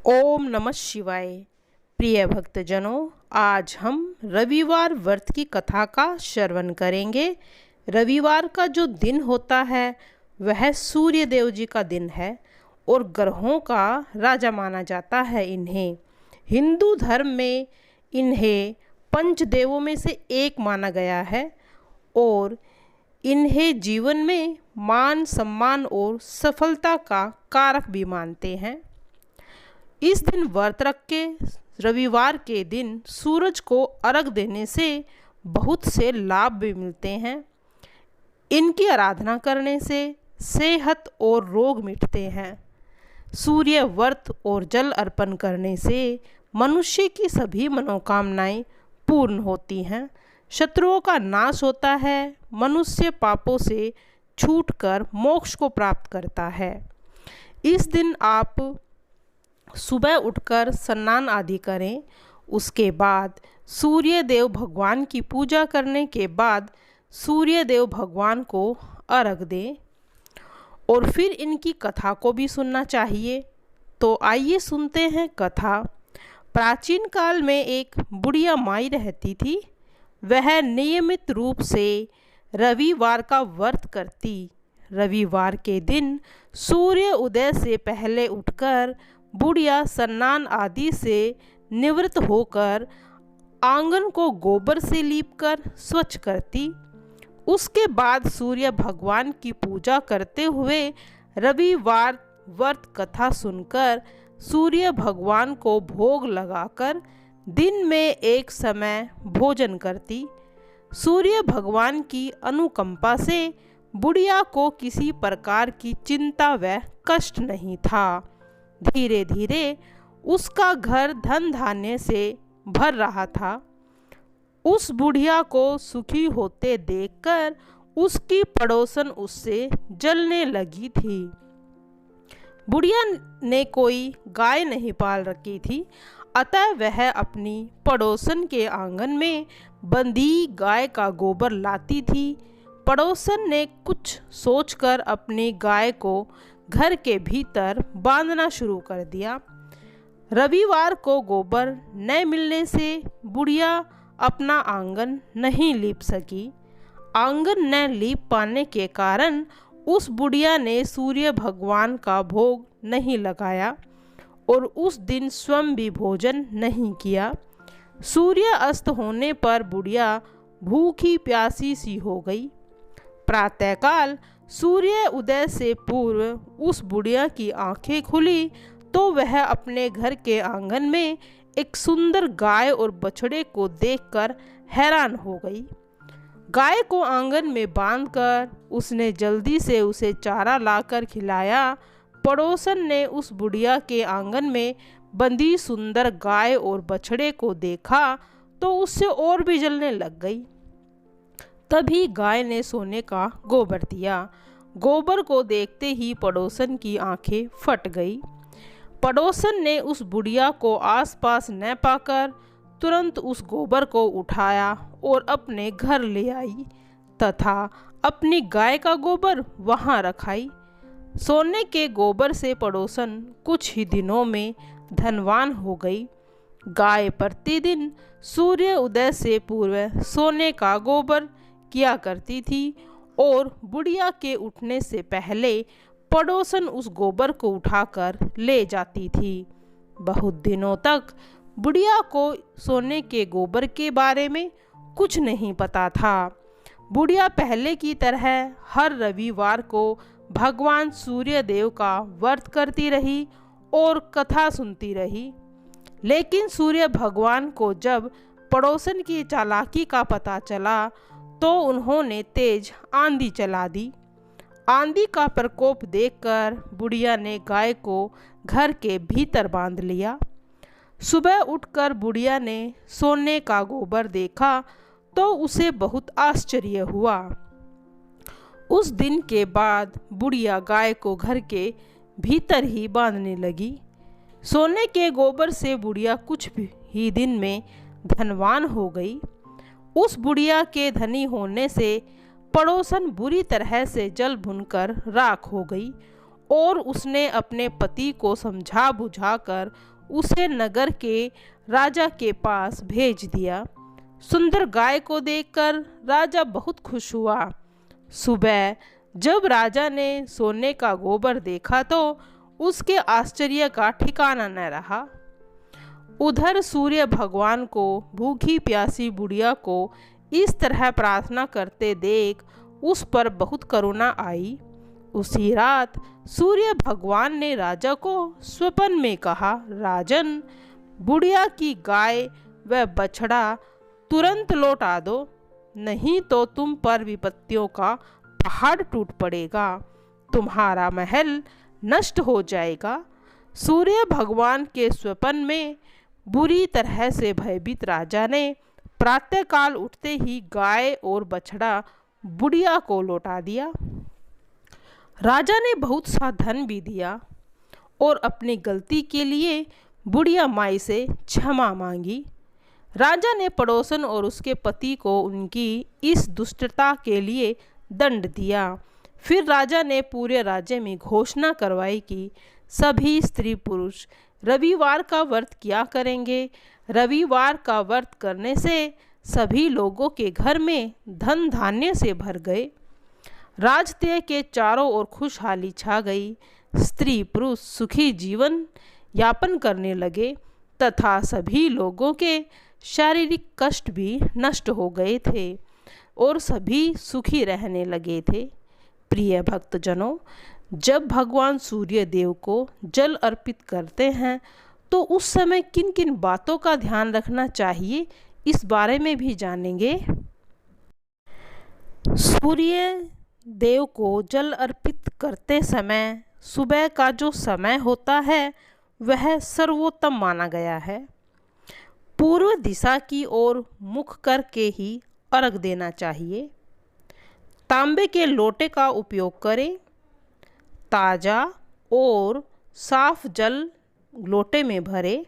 ओम नमः शिवाय। प्रिय भक्तजनों, आज हम रविवार व्रत की कथा का श्रवण करेंगे। रविवार का जो दिन होता है वह सूर्य देव जी का दिन है और ग्रहों का राजा माना जाता है। इन्हें हिंदू धर्म में इन्हें पंचदेवों में से एक माना गया है और इन्हें जीवन में मान सम्मान और सफलता का कारक भी मानते हैं। इस दिन व्रत रख के रविवार के दिन सूरज को अर्घ देने से बहुत से लाभ भी मिलते हैं। इनकी आराधना करने से सेहत और रोग मिटते हैं। सूर्य व्रत और जल अर्पण करने से मनुष्य की सभी मनोकामनाएं पूर्ण होती हैं। शत्रुओं का नाश होता है। मनुष्य पापों से छूटकर मोक्ष को प्राप्त करता है। इस दिन आप सुबह उठकर स्नान आदि करें। उसके बाद सूर्य देव भगवान की पूजा करने के बाद सूर्य देव भगवान को अर्घ दें और फिर इनकी कथा को भी सुनना चाहिए। तो आइए सुनते हैं कथा। प्राचीन काल में एक बुढ़िया माई रहती थी। वह नियमित रूप से रविवार का व्रत करती। रविवार के दिन सूर्य उदय से पहले उठकर बुढ़िया स्नान आदि से निवृत्त होकर आंगन को गोबर से लीपकर स्वच्छ करती। उसके बाद सूर्य भगवान की पूजा करते हुए रविवार व्रत कथा सुनकर सूर्य भगवान को भोग लगाकर दिन में एक समय भोजन करती। सूर्य भगवान की अनुकंपा से बुढ़िया को किसी प्रकार की चिंता व कष्ट नहीं था। धीरे धीरे उसका घर धन धान्य से भर रहा था। उस बुढ़िया को सुखी होते देखकर उसकी पड़ोसन उससे जलने लगी थी। बुढ़िया ने कोई गाय नहीं पाल रखी थी, अतः वह अपनी पड़ोसन के आंगन में बंधी गाय का गोबर लाती थी। पड़ोसन ने कुछ सोचकर अपनी गाय को घर के भीतर बांधना शुरू कर दिया। रविवार को गोबर न मिलने से बुढ़िया अपना आंगन नहीं लीप सकी। आंगन न लीप पाने के कारण उस बुढ़िया ने सूर्य भगवान का भोग नहीं लगाया और उस दिन स्वयं भी भोजन नहीं किया। सूर्य अस्त होने पर बुढ़िया भूखी प्यासी सी हो गई। प्रातःकाल सूर्य उदय से पूर्व उस बुढ़िया की आंखें खुली तो वह अपने घर के आंगन में एक सुंदर गाय और बछड़े को देखकर हैरान हो गई। गाय को आंगन में बांधकर उसने जल्दी से उसे चारा लाकर खिलाया। पड़ोसन ने उस बुढ़िया के आंगन में बंधी सुंदर गाय और बछड़े को देखा तो उससे और भी जलने लग गई। तभी गाय ने सोने का गोबर दिया। गोबर को देखते ही पड़ोसन की आंखें फट गई। पड़ोसन ने उस बुढ़िया को आसपास न पाकर तुरंत उस गोबर को उठाया और अपने घर ले आई तथा अपनी गाय का गोबर वहां रखाई। सोने के गोबर से पड़ोसन कुछ ही दिनों में धनवान हो गई। गाय प्रतिदिन सूर्य उदय से पूर्व सोने का गोबर किया करती थी और बुढ़िया के उठने से पहले पड़ोसन उस गोबर को उठाकर ले जाती थी। बहुत दिनों तक बुढ़िया को सोने के गोबर के बारे में कुछ नहीं पता था। बुढ़िया पहले की तरह हर रविवार को भगवान सूर्य देव का व्रत करती रही और कथा सुनती रही। लेकिन सूर्य भगवान को जब पड़ोसन की चालाकी का पता चला तो उन्होंने तेज आंधी चला दी। आंधी का प्रकोप देखकर बुढ़िया ने गाय को घर के भीतर बांध लिया। सुबह उठकर बुढ़िया ने सोने का गोबर देखा तो उसे बहुत आश्चर्य हुआ। उस दिन के बाद बुढ़िया गाय को घर के भीतर ही बांधने लगी। सोने के गोबर से बुढ़िया कुछ ही दिन में धनवान हो गई। उस बुढ़िया के धनी होने से पड़ोसन बुरी तरह से जल भुनकर राख हो गई और उसने अपने पति को समझा बुझाकर उसे नगर के राजा के पास भेज दिया। सुंदर गाय को देखकर राजा बहुत खुश हुआ। सुबह जब राजा ने सोने का गोबर देखा तो उसके आश्चर्य का ठिकाना न रहा। उधर सूर्य भगवान को भूखी प्यासी बुढ़िया को इस तरह प्रार्थना करते देख उस पर बहुत करुणा आई। उसी रात सूर्य भगवान ने राजा को स्वप्न में कहा, राजन, बुढ़िया की गाय व बछड़ा तुरंत लौटा दो, नहीं तो तुम पर विपत्तियों का पहाड़ टूट पड़ेगा, तुम्हारा महल नष्ट हो जाएगा। सूर्य भगवान के स्वप्न में बुरी तरह से भयभीत राजा ने प्रातःकाल उठते ही गाय और बछड़ा बुढ़िया को लौटा दिया। राजा ने बहुत सा धन भी दिया और अपनी गलती के लिए बुढ़िया माई से क्षमा मांगी। राजा ने पड़ोसन और उसके पति को उनकी इस दुष्टता के लिए दंड दिया। फिर राजा ने पूरे राज्य में घोषणा करवाई कि सभी स्त्री पुरुष रविवार का व्रत किया करेंगे। रविवार का व्रत करने से सभी लोगों के घर में धन धान्य से भर गए। राजत्य के चारों ओर खुशहाली छा गई। स्त्री पुरुष सुखी जीवन यापन करने लगे तथा सभी लोगों के शारीरिक कष्ट भी नष्ट हो गए थे और सभी सुखी रहने लगे थे। प्रिय भक्तजनों, जब भगवान सूर्य देव को जल अर्पित करते हैं तो उस समय किन किन बातों का ध्यान रखना चाहिए, इस बारे में भी जानेंगे। सूर्य देव को जल अर्पित करते समय सुबह का जो समय होता है वह सर्वोत्तम माना गया है। पूर्व दिशा की ओर मुख करके ही अर्घ देना चाहिए। तांबे के लोटे का उपयोग करें। ताज़ा और साफ जल लोटे में भरें।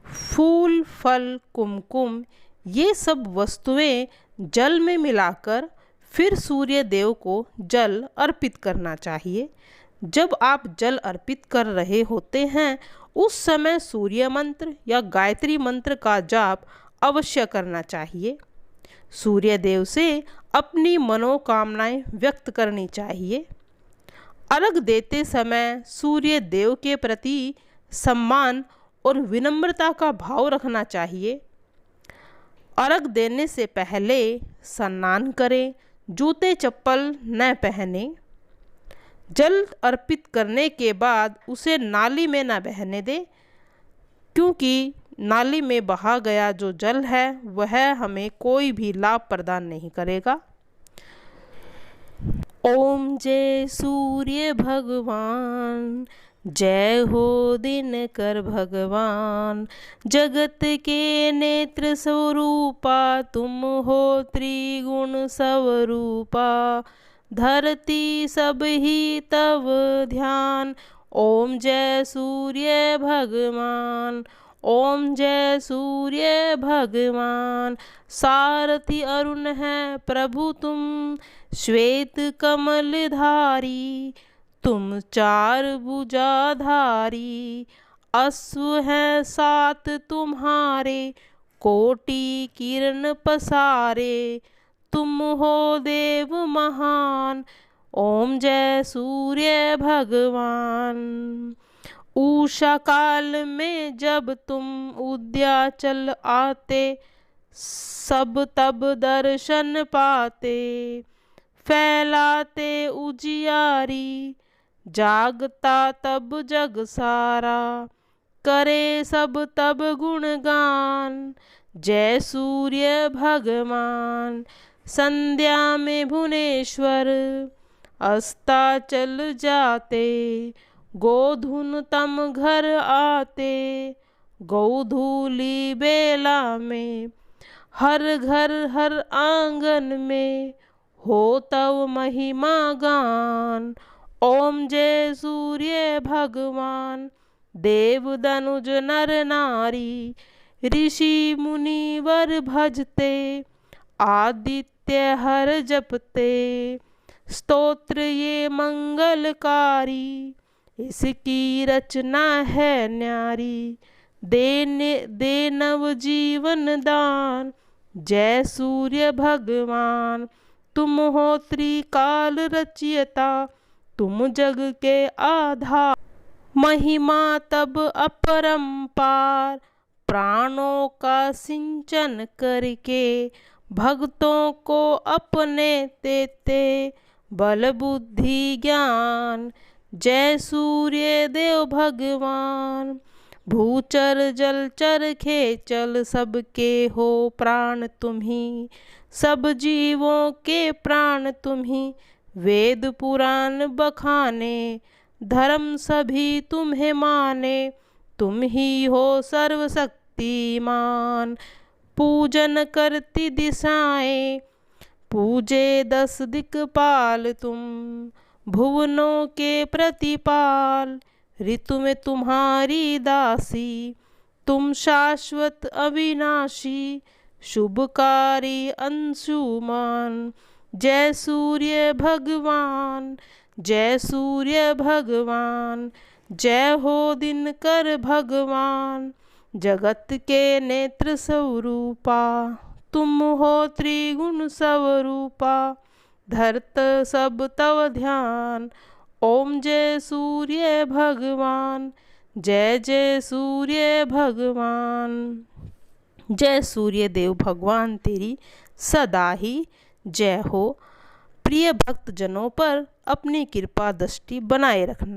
फूल, फल, कुमकुम ये सब वस्तुएं जल में मिलाकर फिर सूर्य देव को जल अर्पित करना चाहिए। जब आप जल अर्पित कर रहे होते हैं उस समय सूर्य मंत्र या गायत्री मंत्र का जाप अवश्य करना चाहिए। सूर्य देव से अपनी मनोकामनाएं व्यक्त करनी चाहिए। अर्घ देते समय सूर्य देव के प्रति सम्मान और विनम्रता का भाव रखना चाहिए। अर्घ देने से पहले स्नान करें, जूते चप्पल न पहने। जल अर्पित करने के बाद उसे नाली में न बहने दें, क्योंकि नाली में बहा गया जो जल है वह हमें कोई भी लाभ प्रदान नहीं करेगा। ओम जय सूर्य भगवान, जय हो दिनकर भगवान। जगत के नेत्र स्वरूपा तुम हो त्रिगुण स्वरूपा। धरती सब ही तव ध्यान। ओम जय सूर्य भगवान, ओम जय सूर्य भगवान। सारथी अरुण है प्रभु तुम, श्वेत कमल धारी। तुम चार भुजाधारी, अश्व हैं सात तुम्हारे। कोटि किरण पसारे, तुम हो देव महान। ओम जय सूर्य भगवान। उषा काल में जब तुम उद्याचल आते, सब तब दर्शन पाते। फैलाते उजियारी, जागता तब जग सारा। करे सब तब गुणगान, जय सूर्य भगवान। संध्या में भुवनेश्वर, अस्ताचल जाते। गोधुन तम घर आते, गोधूली बेला में। हर घर हर आंगन में, हो तव महिमा गान। ओम जय सूर्य भगवान। देव दनुज नर नारी, ऋषि मुनि वर भजते। आदित्य हर जपते, स्तोत्र ये मंगलकारी। इसकी रचना है न्यारी, दे नव जीवन दान। जय सूर्य भगवान, तुम हो त्रिकाल रचयिता, तुम जग के आधार। महिमा तब अपरंपार, प्राणों का सिंचन करके भक्तों को अपने देते बल बुद्धि ज्ञान। जय सूर्य देव भगवान, भूचर जलचर खेचल सबके हो प्राण तुम्ही, सब जीवों के प्राण तुम्ही। वेद पुराण बखाने, धर्म सभी तुम्हें माने, तुम ही हो सर्वशक्तिमान। पूजन करती दिशाएं, पूजे 10 दिक्पाल तुम, भुवनों के प्रतिपाल। ऋतु में तुम्हारी दासी, तुम शाश्वत अविनाशी, शुभकारी अंशुमान। जय सूर्य भगवान, जय सूर्य भगवान, जय हो दिनकर भगवान। जगत के नेत्र स्वरूपा, तुम हो त्रिगुण स्वरूपा, धरत सब तव ध्यान। ओम जय सूर्य भगवान, जय जय सूर्य भगवान। जय सूर्य देव भगवान तेरी सदा ही जय हो। प्रिय भक्तजनों पर अपनी कृपा दृष्टि बनाए रखना।